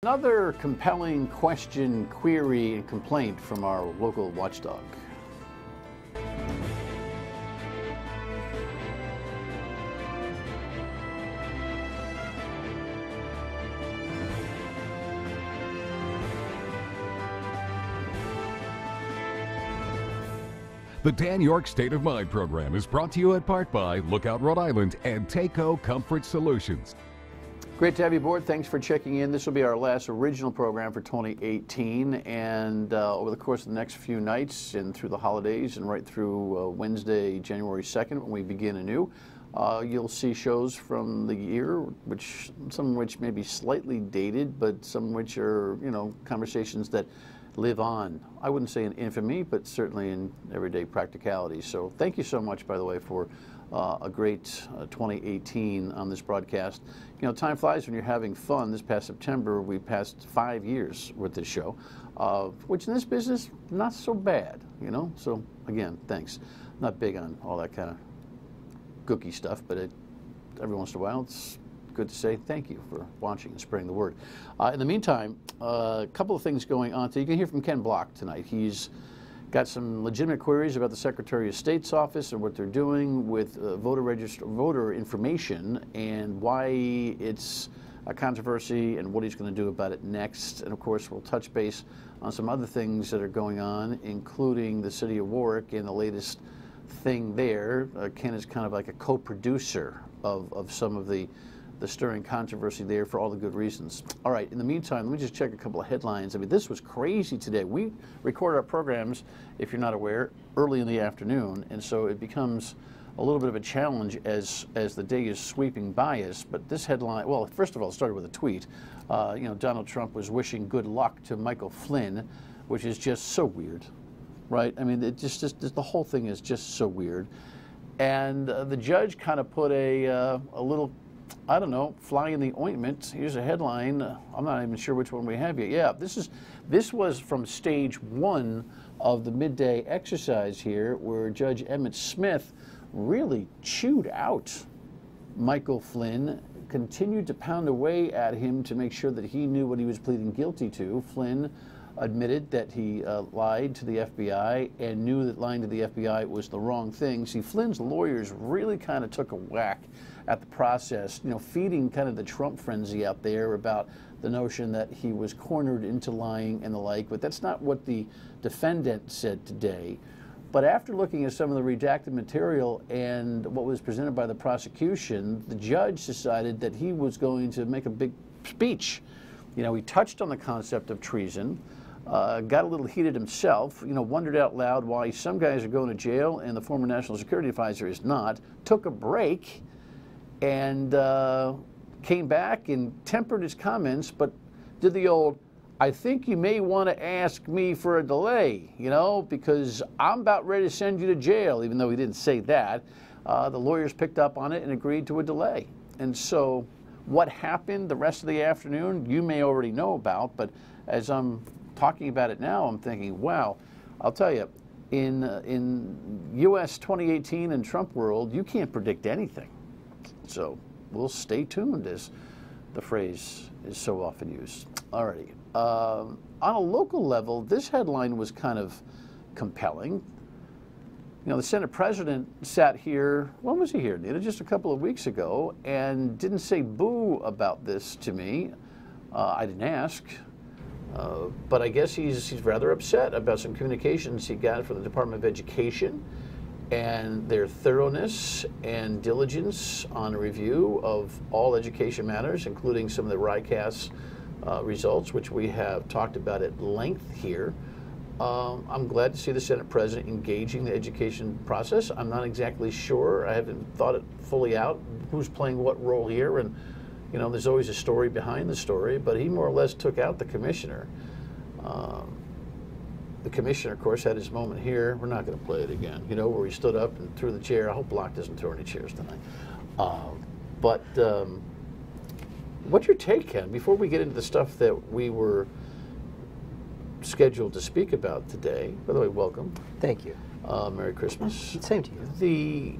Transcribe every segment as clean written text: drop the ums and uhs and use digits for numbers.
Another compelling question, query, and complaint from our local watchdog. The Dan York State of Mind program is brought to you in part by Lookout Rhode Island and Taco Comfort Solutions. Great to have you aboard. Thanks for checking in. This will be our last original program for 2018, and over the course of the next few nights and through the holidays and right through Wednesday, January 2nd, when we begin anew, you'll see shows from the year, some of which may be slightly dated, but some of which are, conversations that live on. I wouldn't say in infamy, but certainly in everyday practicality. So thank you so much, by the way, for a great 2018 on this broadcast. Time flies when you're having fun. This past September, we passed 5 years with this show, which in this business, not so bad, So again, thanks. Not big on all that kind of gooky stuff, but every once in a while, it's good to say thank you for watching and spreading the word. In the meantime, a couple of things going on. So you can hear from Ken Block tonight. He's got some legitimate queries about the Secretary of State's office and what they're doing with voter information and why it's a controversy and what he's going to do about it next. And of course, we'll touch base on some other things that are going on, including the city of Warwick and the latest thing there. Ken is kind of like a co-producer of some of the stirring controversy there for all the good reasons. All right, in the meantime, let me just check a couple of headlines. I mean, this was crazy today. We record our programs, if you're not aware, early in the afternoon, and so it becomes a little bit of a challenge as the day is sweeping by us. But this headline, well, first of all, it started with a tweet. Donald Trump was wishing good luck to Michael Flynn, which is just so weird, right? I mean, the whole thing is just so weird. And the judge kind of put a little, I don't know, fly in the ointment. Here's a headline. I'm not even sure which one we have yet. Yeah, this was from stage one of the midday exercise here, where Judge Emmett Smith really chewed out Michael Flynn, continued to pound away at him to make sure that he knew what he was pleading guilty to. Flynn admitted that he lied to the FBI and knew that lying to the FBI was the wrong thing. See, Flynn's lawyers really kind of took a whack at the process, feeding kind of the Trump frenzy out there about the notion that he was cornered into lying and the like, but that's not what the defendant said today. But after looking at some of the redacted material and what was presented by the prosecution, the judge decided that he was going to make a big speech. He touched on the concept of treason, got a little heated himself, wondered out loud why some guys are going to jail and the former national security advisor is not, took a break, and came back and tempered his comments, but did the old, I think you may want to ask me for a delay, because I'm about ready to send you to jail, even though he didn't say that. The lawyers picked up on it and agreed to a delay. And so what happened the rest of the afternoon, you may already know about, but as I'm talking about it now, I'm thinking, wow, I'll tell you, in U.S. 2018 and Trump world, you can't predict anything. So we'll stay tuned, as the phrase is so often used. Alrighty. On a local level, this headline was kind of compelling. The Senate president sat here, when was he here, Nita? Just a couple of weeks ago, and didn't say boo about this to me. I didn't ask. But I guess he's rather upset about some communications he got from the Department of Education and their thoroughness and diligence on a review of all education matters, including some of the RICAS results, which we have talked about at length here. I'm glad to see the Senate president engaging the education process. I'm not exactly sure. I haven't thought it fully out, who's playing what role here, and there's always a story behind the story, but he more or less took out the commissioner. The commissioner, of course, had his moment here. We're not going to play it again, where he stood up and threw the chair. I hope Block doesn't throw any chairs tonight. But what's your take, Ken, before we get into the stuff that we were scheduled to speak about today? By the way, welcome. Thank you. Merry Christmas. Same to you. The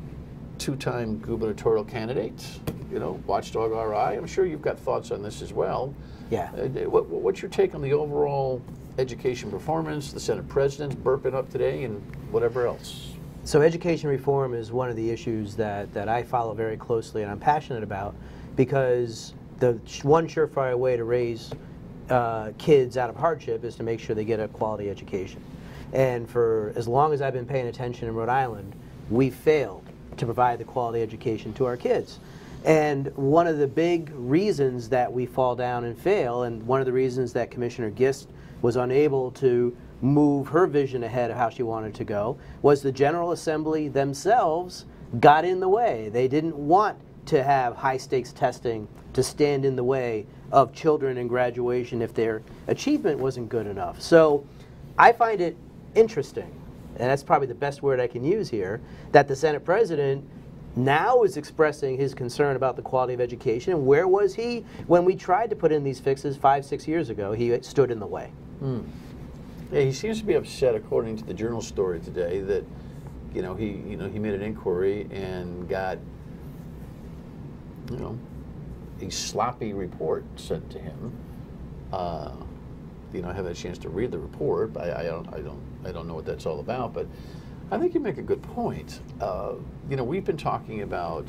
two-time gubernatorial candidate, Watchdog RI. I'm sure you've got thoughts on this as well. Yeah. What's your take on the overall education performance, the Senate President's burping up today, and whatever else? So education reform is one of the issues that I follow very closely and I'm passionate about, because the one surefire way to raise kids out of hardship is to make sure they get a quality education. And for as long as I've been paying attention in Rhode Island, we failed to provide the quality education to our kids. And one of the big reasons that we fall down and fail, and one of the reasons that Commissioner Gist was unable to move her vision ahead of how she wanted to go, was the General Assembly themselves got in the way. They didn't want to have high-stakes testing to stand in the way of children in graduation if their achievement wasn't good enough. So I find it interesting, and that's probably the best word I can use here, that the Senate President now is expressing his concern about the quality of education. And where was he when we tried to put in these fixes 5-6 years ago? He stood in the way. Yeah, he seems to be upset, according to the Journal story today, that he made an inquiry and got a sloppy report sent to him. I haven't had a chance to read the report. I don't know what that's all about, but I think you make a good point. We've been talking about,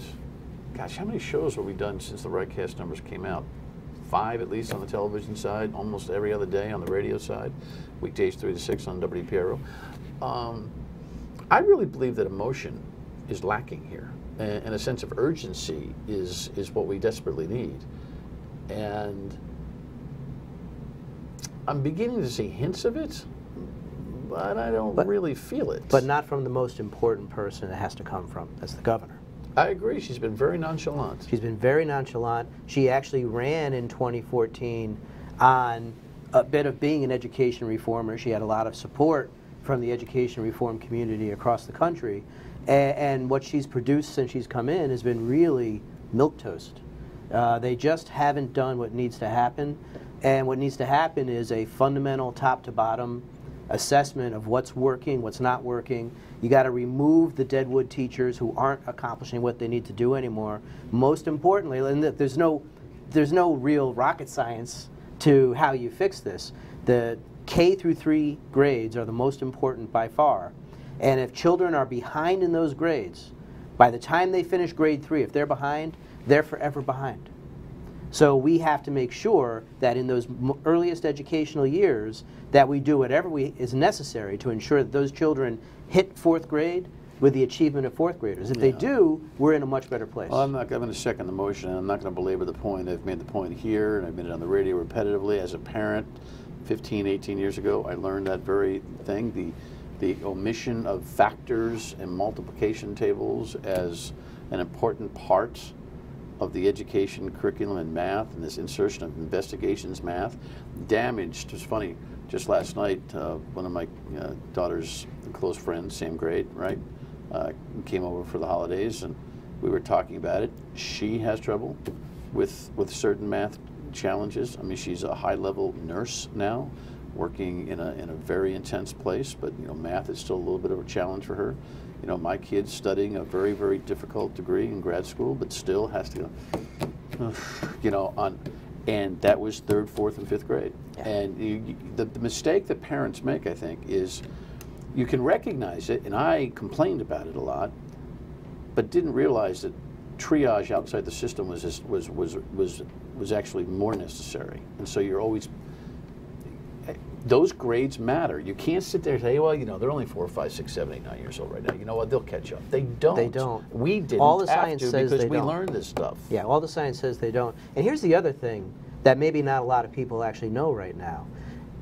gosh, how many shows have we done since the RightCast numbers came out? 5 at least on the television side, almost every other day on the radio side, weekdays 3 to 6 on WPRO. I really believe that emotion is lacking here, and a sense of urgency is what we desperately need. And I'm beginning to see hints of it, but I don't really feel it. But not from the most important person it has to come from. That's the governor. I agree. She's been very nonchalant. She's been very nonchalant. She actually ran in 2014 on a bit of being an education reformer. She had a lot of support from the education reform community across the country. And what she's produced since she's come in has been really milquetoast. They just haven't done what needs to happen. And what needs to happen is a fundamental top-to-bottom assessment of what's working, what's not working. You got to remove the deadwood teachers who aren't accomplishing what they need to do anymore. Most importantly, and there's no real rocket science to how you fix this. The K through 3 grades are the most important by far. And if children are behind in those grades, by the time they finish grade 3, if they're behind, they're forever behind. So we have to make sure that in those earliest educational years that we do whatever is necessary to ensure that those children hit 4th grade with the achievement of 4th graders. If they do, we're in a much better place. Well, I'm going to second the motion, and I'm not going to belabor the point. I've made the point here, and I've made it on the radio repetitively. As a parent, 15, 18 years ago, I learned that very thing, the omission of factors and multiplication tables as an important part of the education curriculum in math, and this insertion of investigations math damaged. It's funny, just last night, one of my daughter's close friends, same grade, right, came over for the holidays, and we were talking about it. She has trouble with certain math challenges. I mean, she's a high-level nurse now, working in a very intense place, but math is still a little bit of a challenge for her. My kid's studying a very, very difficult degree in grad school, but still has to go, and that was 3rd, 4th, and 5th grade. Yeah. And the mistake that parents make, I think, is you can recognize it, and I complained about it a lot, but didn't realize that triage outside the system was actually more necessary. And so you're always, those grades matter. You can't sit there and say, well, they're only 4, 5, 6, 7, 8, 9 years old right now. You know what? They'll catch up. They don't. They don't. We didn't all the have science to says because they we don't. learned this stuff. Yeah, all the science says they don't. And here's the other thing that maybe not a lot of people actually know right now.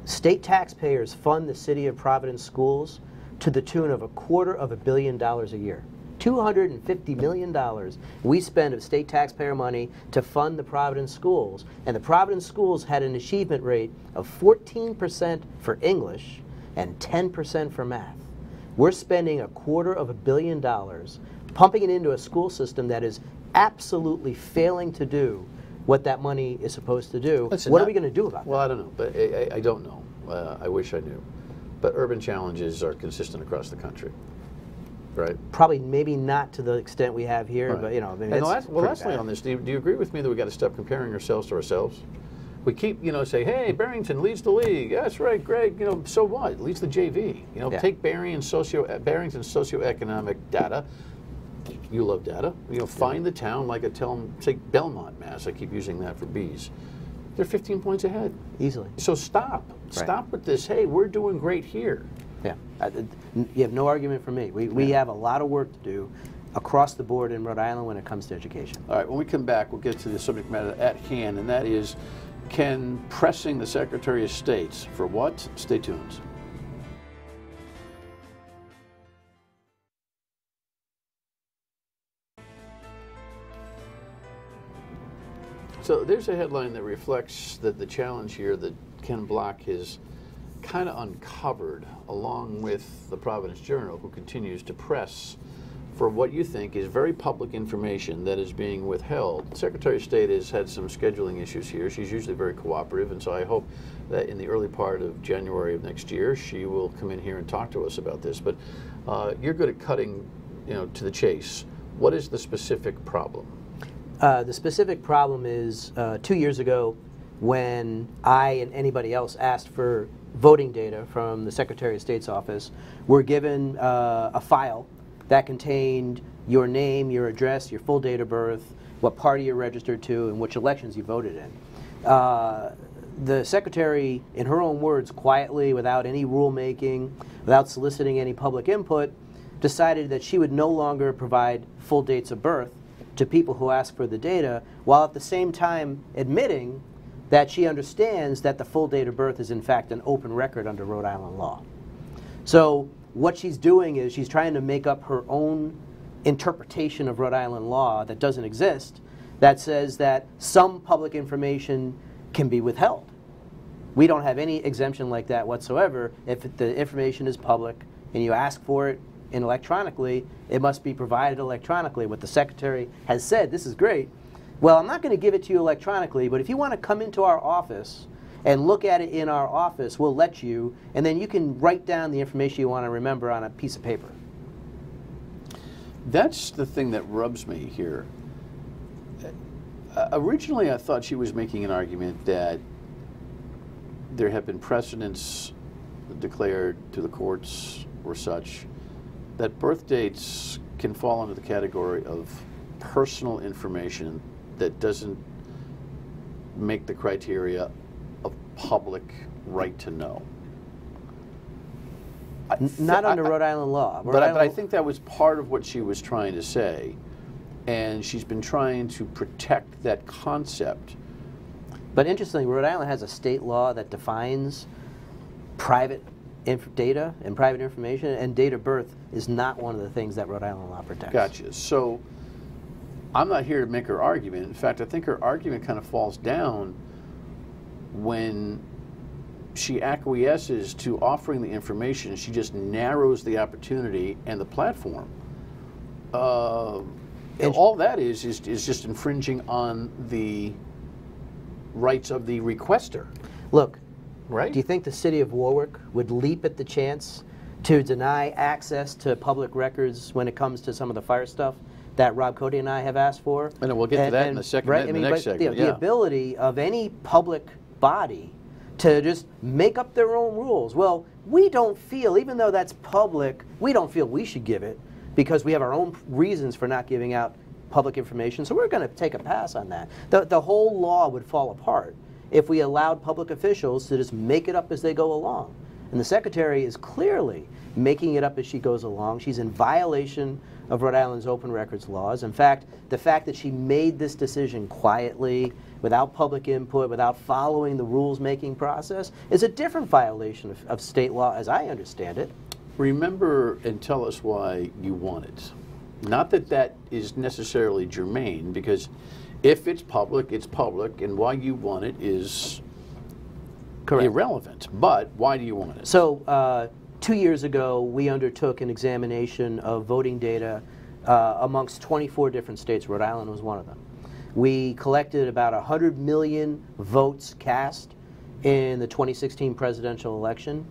State taxpayers fund the city of Providence schools to the tune of $250 million a year. $250 million we spend of state taxpayer money to fund the Providence schools, and the Providence schools had an achievement rate of 14% for English and 10% for math. We're spending $250 million pumping it into a school system that is absolutely failing to do what that money is supposed to do. Listen, what are we going to do about that? Well, I don't know, but I don't know. I wish I knew. But urban challenges are consistent across the country. Right. Probably maybe not to the extent we have here, Right. but I mean, And it's lastly bad. on this, do you agree with me that we got to stop comparing ourselves to ourselves? We keep, say, hey, Barrington leads the league. That's right, Greg. So what? Leads the JV. Yeah. Take Barrington's socioeconomic data. You love data. Find the town like say Belmont, Mass. I keep using that for bees. They're 15 points ahead. Easily. So stop. Right. Stop with this. Hey, we're doing great here. Yeah. You have no argument from me. We have a lot of work to do across the board in Rhode Island when it comes to education. All right, when we come back, we'll get to the subject matter at hand, and that is, can pressing the Secretary of State for what? Stay tuned. So there's a headline that reflects that the challenge here that Ken Block has kind of uncovered, along with the Providence Journal, who continues to press for what you think is very public information that is being withheld. The Secretary of State has had some scheduling issues here. She's usually very cooperative, and so I hope that in the early part of January of next year, she will come in here and talk to us about this. But you're good at cutting, to the chase. What is the specific problem? The specific problem is 2 years ago, when I and anybody else asked for voting data from the Secretary of State's office, we're given a file that contained your name, your address, your full date of birth, what party you're registered to, and which elections you voted in. The Secretary, in her own words, quietly, without any rulemaking, without soliciting any public input, decided that she would no longer provide full dates of birth to people who ask for the data, while at the same time admitting that she understands that the full date of birth is in fact an open record under Rhode Island law. So what she's doing is she's trying to make up her own interpretation of Rhode Island law that doesn't exist, that says that some public information can be withheld. We don't have any exemption like that whatsoever. If the information is public and you ask for it electronically, it must be provided electronically. What the Secretary has said, this is great, well, I'm not going to give it to you electronically, but if you want to come into our office and look at it in our office, we'll let you, and then you can write down the information you want to remember on a piece of paper. That's the thing that rubs me here. Originally, I thought she was making an argument that there have been precedents declared to the courts or such that birth dates can fall under the category of personal information that doesn't make the criteria of public right to know. Not under Rhode Island law. But I think that was part of what she was trying to say, and she's been trying to protect that concept. But interestingly, Rhode Island has a state law that defines private data and private information, and date of birth is not one of the things that Rhode Island law protects. Gotcha. So I'm not here to make her argument. In fact, I think her argument kind of falls down when she acquiesces to offering the information. She just narrows the opportunity and the platform. And all that is just infringing on the rights of the requester. Look, right? Do you think the city of Warwick would leap at the chance to deny access to public records when it comes to some of the fire stuff that Rob Cody and I have asked for? And we'll get to that in the second, right? in the next segment. The ability of any public body to just make up their own rules. Well, we don't feel, even though that's public, we don't feel we should give it because we have our own reasons for not giving out public information, so we're going to take a pass on that. The whole law would fall apart if we allowed public officials to just make it up as they go along. And the Secretary is clearly making it up as she goes along. She's in violation of Rhode Island's open records laws. In fact, the fact that she made this decision quietly, without public input, without following the rules-making process, is a different violation of state law as I understand it. Remember and tell us why you want it. Not that that is necessarily germane, because if it's public, and why you want it is correct, irrelevant. But why do you want it? So 2 years ago, we undertook an examination of voting data amongst 24 different states. Rhode Island was one of them. We collected about 100 million votes cast in the 2016 presidential election.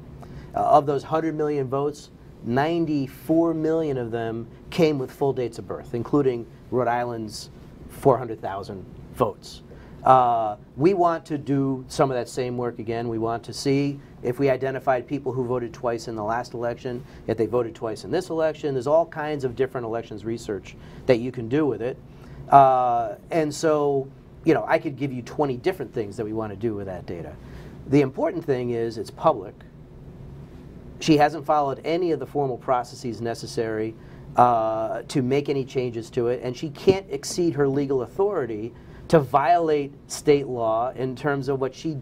Of those 100 million votes, 94 million of them came with full dates of birth, including Rhode Island's 400,000 votes. We want to do some of that same work again. We want to see if we identified people who voted twice in the last election, if they voted twice in this election. There's all kinds of different elections research that you can do with it. And so, you know, I could give you 20 different things that we want to do with that data. The important thing is it's public. She hasn't followed any of the formal processes necessary to make any changes to it, and she can't exceed her legal authority to violate state law in terms of what she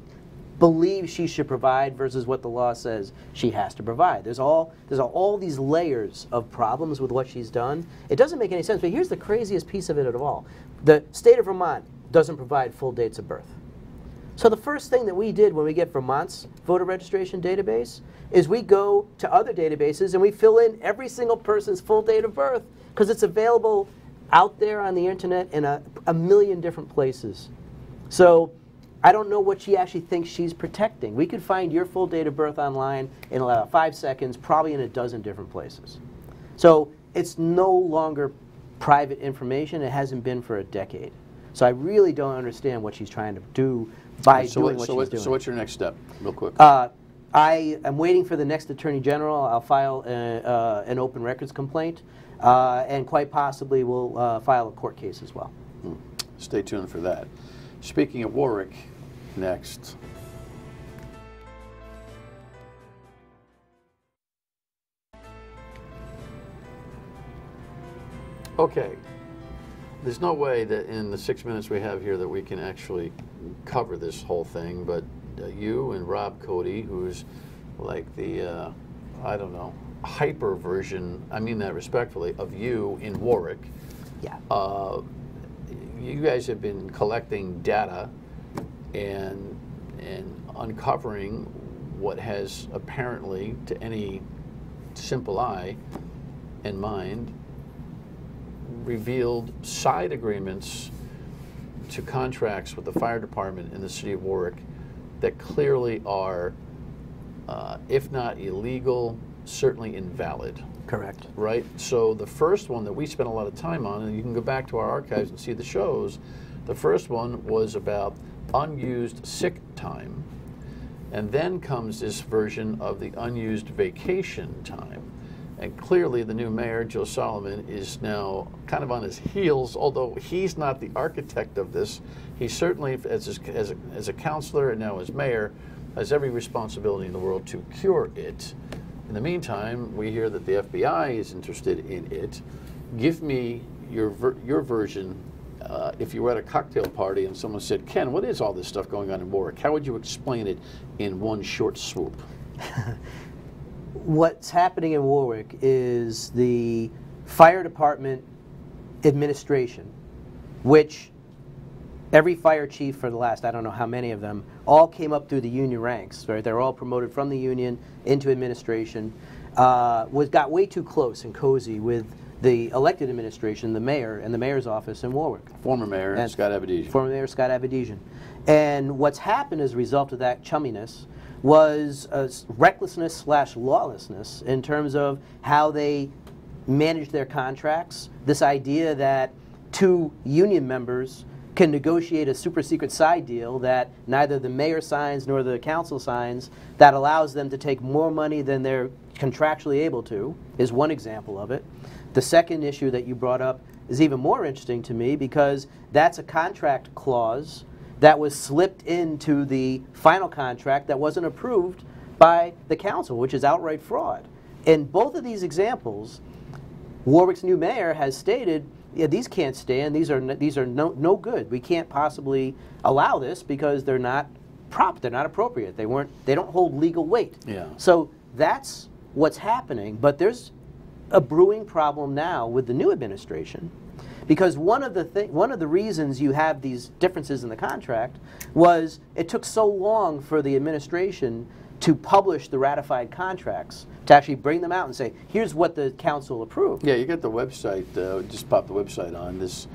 believes she should provide versus what the law says she has to provide. There's all these layers of problems with what she's done. It doesn't make any sense, but here's the craziest piece of it of all. The state of Vermont doesn't provide full dates of birth. So the first thing that we did when we get Vermont's voter registration database is we go to other databases and we fill in every single person's full date of birth because it's available out there on the internet in a million different places. So I don't know what she actually thinks she's protecting. We could find your full date of birth online in about 5 seconds, probably in a dozen different places. So it's no longer private information. It hasn't been for a decade. So I really don't understand what she's trying to do by doing what she's doing. So what's your next step, real quick? I am waiting for the next Attorney General. I'll file an open records complaint, and quite possibly we'll file a court case as well. Stay tuned for that. Speaking of Warwick, next. Okay. There's no way that in the 6 minutes we have here that we can actually cover this whole thing, but you and Rob Cody, who's like the, I don't know, hyper version, I mean that respectfully, of you in Warwick. Yeah. You guys have been collecting data and uncovering what has apparently, to any simple eye and mind, revealed side agreements to contracts with the fire department in the city of Warwick that clearly are, if not illegal, certainly invalid. Correct. Right? So the first one that we spent a lot of time on, and you can go back to our archives and see the shows, the first one was about unused sick time. And then comes this version of the unused vacation time. And clearly the new mayor, Joe Solomon, is now kind of on his heels, although he's not the architect of this. He certainly, as a councilor and now as mayor, has every responsibility in the world to cure it. In the meantime, we hear that the FBI is interested in it. Give me your version. If you were at a cocktail party and someone said, Ken, what is all this stuff going on in Warwick? How would you explain it in one short swoop? What's happening in Warwick is the fire department administration, which every fire chief for the last, I don't know how many of them, all came up through the union ranks, right? They're all promoted from the union into administration, got way too close and cozy with the elected administration, the mayor, and the mayor's office in Warwick. Former mayor, Scott Abedisian. Former mayor, Scott Abedisian. And what's happened as a result of that chumminess was recklessness / lawlessness in terms of how they manage their contracts. This idea that two union members can negotiate a super secret side deal that neither the mayor signs nor the council signs that allows them to take more money than they're contractually able to is one example of it. The second issue that you brought up is even more interesting to me because that's a contract clause that was slipped into the final contract that wasn't approved by the council, which is outright fraud. In both of these examples, Warwick's new mayor has stated, yeah, these can't stand, these are no good. We can't possibly allow this because they're not appropriate. They don't hold legal weight. Yeah. So that's what's happening, but there's a brewing problem now with the new administration. Because one of the reasons you have these differences in the contract was it took so long for the administration to publish the ratified contracts, to actually bring them out and say, here's what the council approved. Yeah, you got the website, just pop the website on, this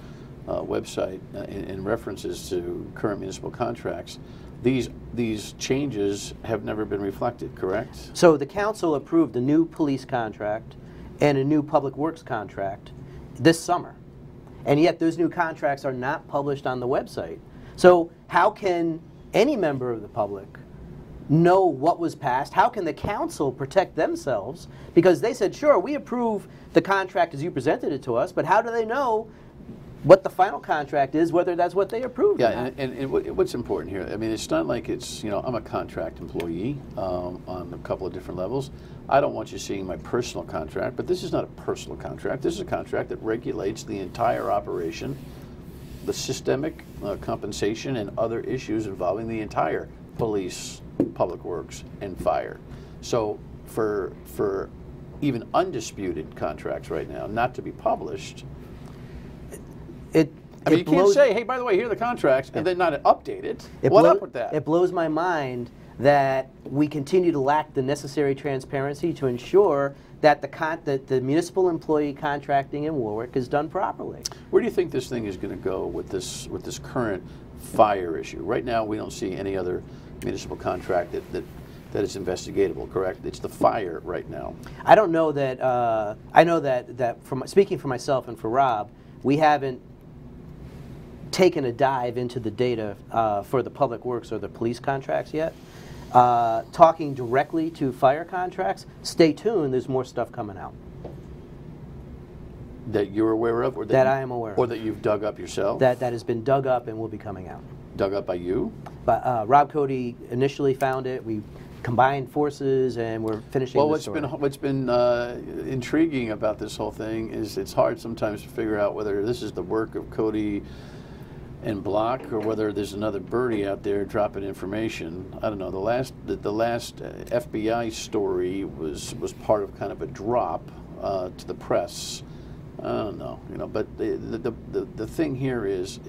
website in references to current municipal contracts. these changes have never been reflected, correct? So the council approved a new police contract and a new public works contract this summer. And yet those new contracts are not published on the website. So how can any member of the public know what was passed? How can the council protect themselves? Because they said, sure, we approve the contract as you presented it to us, but how do they know what the final contract is, whether that's what they approved? Yeah, and what's important here, I mean, it's not like it's, you know, I'm a contract employee on a couple of different levels. I don't want you seeing my personal contract, but this is not a personal contract. This is a contract that regulates the entire operation, the systemic compensation and other issues involving the entire police, public works, and fire. So for even undisputed contracts right now not to be published, I mean, you can't say, hey, by the way, here are the contracts, and then not update it. What up with that? It blows my mind that we continue to lack the necessary transparency to ensure that the municipal employee contracting in Warwick is done properly. Where do you think this thing is going to go with this current fire issue? Right now, we don't see any other municipal contract that is investigatable, correct? It's the fire right now. I don't know that. I know that from speaking for myself and for Rob, we haven't taken a dive into the data for the public works or the police contracts yet. Talking directly to fire contracts, stay tuned, there's more stuff coming out. That you're aware of? Or that I am aware of. Or that you've dug up yourself? That has been dug up and will be coming out. Dug up by you? But Rob Cody initially found it. We combined forces and we're finishing the story. What's been intriguing about this whole thing is it's hard sometimes to figure out whether this is the work of Cody and Block or whether there's another birdie out there dropping information. I don't know. The last FBI story was part of kind of a drop to the press. I don't know, you know. But the thing here is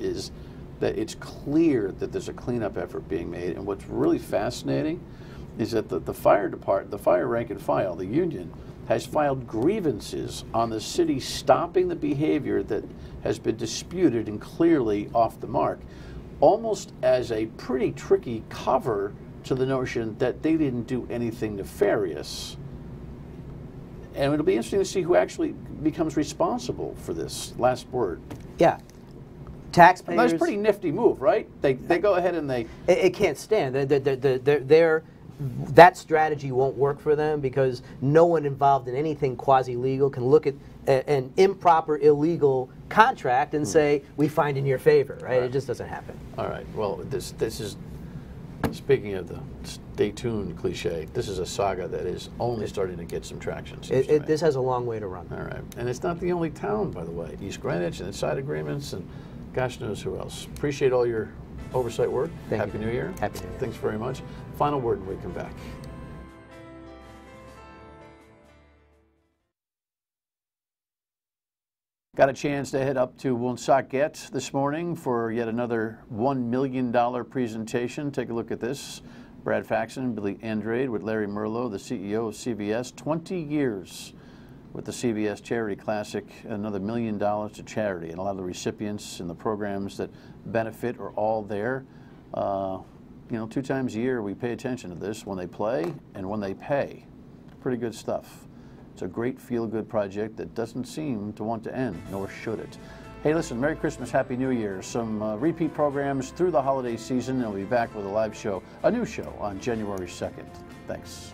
that it's clear that there's a cleanup effort being made, and what's really fascinating is that the fire department, the fire rank and file, the union, has filed grievances on the city stopping the behavior that has been disputed and clearly off the mark, almost as a pretty tricky cover to the notion that they didn't do anything nefarious. And it'll be interesting to see who actually becomes responsible for this. Last word. Yeah. Taxpayers. That's a pretty nifty move, right? They go ahead and they... It can't stand. That strategy won't work for them because no one involved in anything quasi-legal can look at an improper, illegal contract and say, we find in your favor, right? It just doesn't happen. All right. Well, this is, speaking of the stay tuned cliche, this is a saga that is only starting to get some traction. This has a long way to run. All right. And it's not the only town, by the way. East Greenwich and its side agreements and gosh knows who else. Appreciate all your oversight work. Happy New Year. Happy New Year. Thanks very much. Final word when we come back. Got a chance to head up to Woonsocket this morning for yet another $1 million presentation. Take a look at this. Brad Faxon, Billy Andrade with Larry Merlo, the CEO of CVS. 20 years with the CVS Charity Classic, another $1 million to charity. And a lot of the recipients and the programs that benefit are all there. You know, 2 times a year we pay attention to this, when they play and when they pay. Pretty good stuff. It's a great feel-good project that doesn't seem to want to end, nor should it. Hey, listen, Merry Christmas, Happy New Year. Some repeat programs through the holiday season, and we'll be back with a live show, a new show on January 2nd. Thanks.